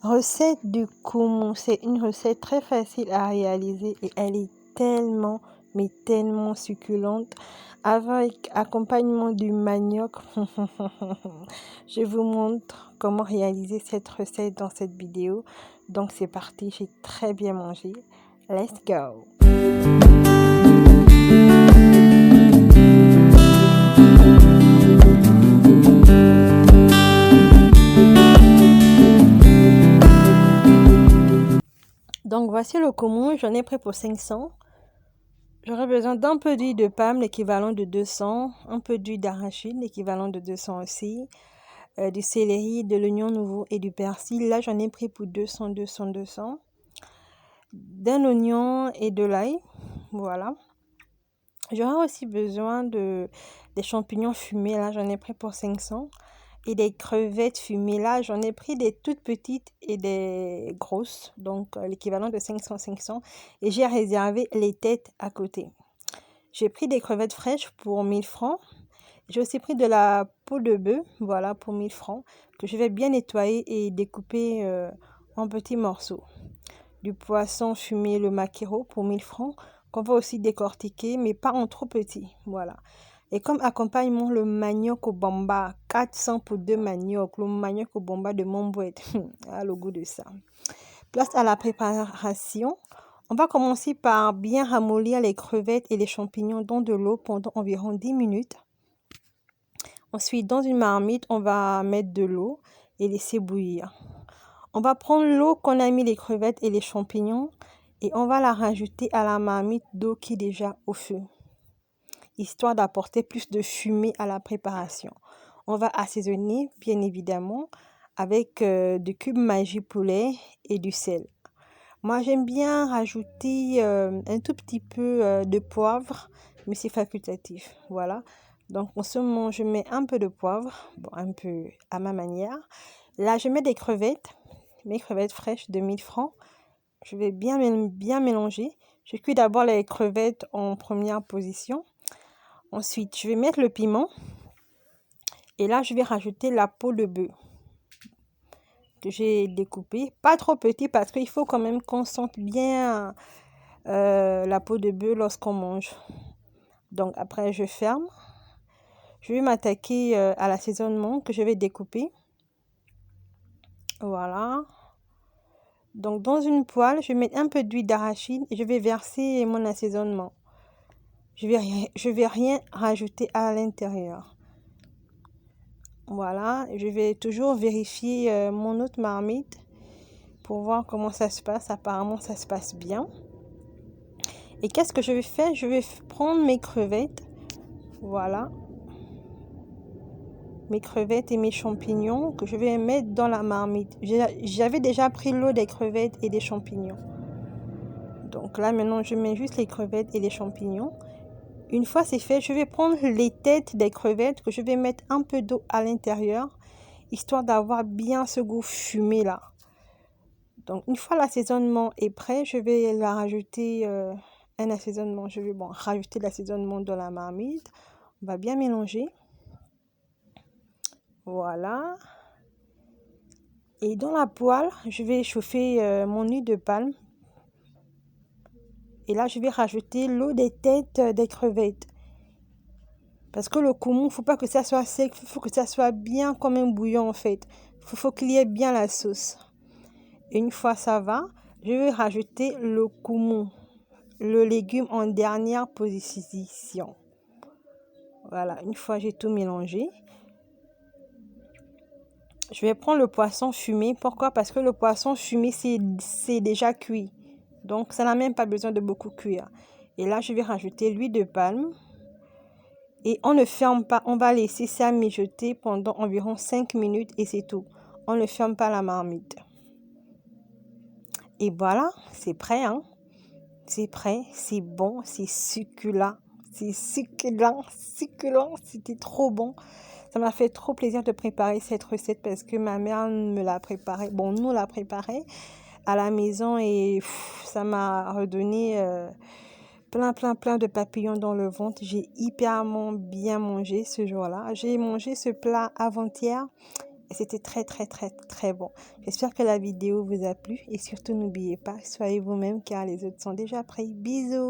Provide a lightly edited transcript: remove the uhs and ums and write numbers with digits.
Recette du koumou, c'est une recette très facile à réaliser et elle est tellement, mais tellement succulente avec accompagnement du manioc. Je vous montre comment réaliser cette recette dans cette vidéo. Donc c'est parti, j'ai très bien mangé. Let's go! Donc voici le koumou, j'en ai pris pour 500. J'aurai besoin d'un peu d'huile de palme, l'équivalent de 200, un peu d'huile d'arachide, l'équivalent de 200 aussi, du céleri, de l'oignon nouveau et du persil. Là, j'en ai pris pour 200, d'un oignon et de l'ail, voilà. J'aurai aussi besoin des champignons fumés, là, j'en ai pris pour 500. Et des crevettes fumées, là, j'en ai pris des toutes petites et des grosses, donc l'équivalent de 500. Et j'ai réservé les têtes à côté. J'ai pris des crevettes fraîches pour 1000 francs. J'ai aussi pris de la peau de bœuf, voilà, pour 1000 francs, que je vais bien nettoyer et découper en petits morceaux. Du poisson fumé, le maquereau, pour 1000 francs, qu'on va aussi décortiquer, mais pas en trop petit, voilà. Et comme accompagnement, le manioc au bamba, 400 pour 2 manioc, le manioc au bamba de Montbouette. Ah, le goût de ça. Place à la préparation. On va commencer par bien ramollir les crevettes et les champignons dans de l'eau pendant environ 10 minutes. Ensuite, dans une marmite, on va mettre de l'eau et laisser bouillir. On va prendre l'eau qu'on a mis les crevettes et les champignons et on va la rajouter à la marmite d'eau qui est déjà au feu, histoire d'apporter plus de fumée à la préparation. On va assaisonner, bien évidemment, avec du cube Maggi poulet et du sel. Moi, j'aime bien rajouter un tout petit peu de poivre, mais c'est facultatif, voilà. Donc, en ce moment, je mets un peu de poivre, bon, un peu à ma manière. Là, je mets des crevettes, mes crevettes fraîches de 1000 francs. Je vais bien mélanger. Je cuis d'abord les crevettes en première position. Ensuite, je vais mettre le piment. Et là, je vais rajouter la peau de bœuf que j'ai découpée. Pas trop petit parce qu'il faut quand même qu'on sente bien la peau de bœuf lorsqu'on mange. Donc, après, je ferme. Je vais m'attaquer à l'assaisonnement que je vais découper. Voilà. Donc, dans une poêle, je vais mettre un peu d'huile d'arachide et je vais verser mon assaisonnement. Je vais rien rajouter à l'intérieur. Voilà, je vais toujours vérifier mon autre marmite pour voir comment ça se passe. Apparemment, ça se passe bien. Et qu'est-ce que je vais faire? Je vais prendre mes crevettes. Voilà. Mes crevettes et mes champignons que je vais mettre dans la marmite. J'avais déjà pris l'eau des crevettes et des champignons. Donc là, maintenant, je mets juste les crevettes et les champignons. Une fois c'est fait, je vais prendre les têtes des crevettes que je vais mettre un peu d'eau à l'intérieur, histoire d'avoir bien ce goût fumé là. Donc une fois l'assaisonnement est prêt, je vais la rajouter un assaisonnement. Je vais rajouter l'assaisonnement dans la marmite. On va bien mélanger. Voilà. Et dans la poêle, je vais chauffer mon huile de palme. Et là, je vais rajouter l'eau des têtes des crevettes. Parce que le koumou, il ne faut pas que ça soit sec, il faut que ça soit bien comme un bouillon en fait. Il faut qu'il y ait bien la sauce. Et une fois ça va, je vais rajouter le koumou, le légume en dernière position. Voilà, une fois j'ai tout mélangé. Je vais prendre le poisson fumé. Pourquoi? Parce que le poisson fumé, c'est déjà cuit. Donc, ça n'a même pas besoin de beaucoup cuire. Et là, je vais rajouter l'huile de palme. Et on ne ferme pas. On va laisser ça mijoter pendant environ 5 minutes et c'est tout. On ne ferme pas la marmite. Et voilà, c'est prêt. Hein? C'est prêt, c'est bon, c'est succulent. C'est succulent. C'était trop bon. Ça m'a fait trop plaisir de préparer cette recette parce que ma mère me l'a préparée. Bon, nous l'a préparée à la maison et ça m'a redonné plein de papillons dans le ventre. J'ai hyper bien mangé ce jour-là. J'ai mangé ce plat avant-hier et c'était très, très, très, très bon. J'espère que la vidéo vous a plu et surtout n'oubliez pas, soyez vous-même car les autres sont déjà prêts. Bisous!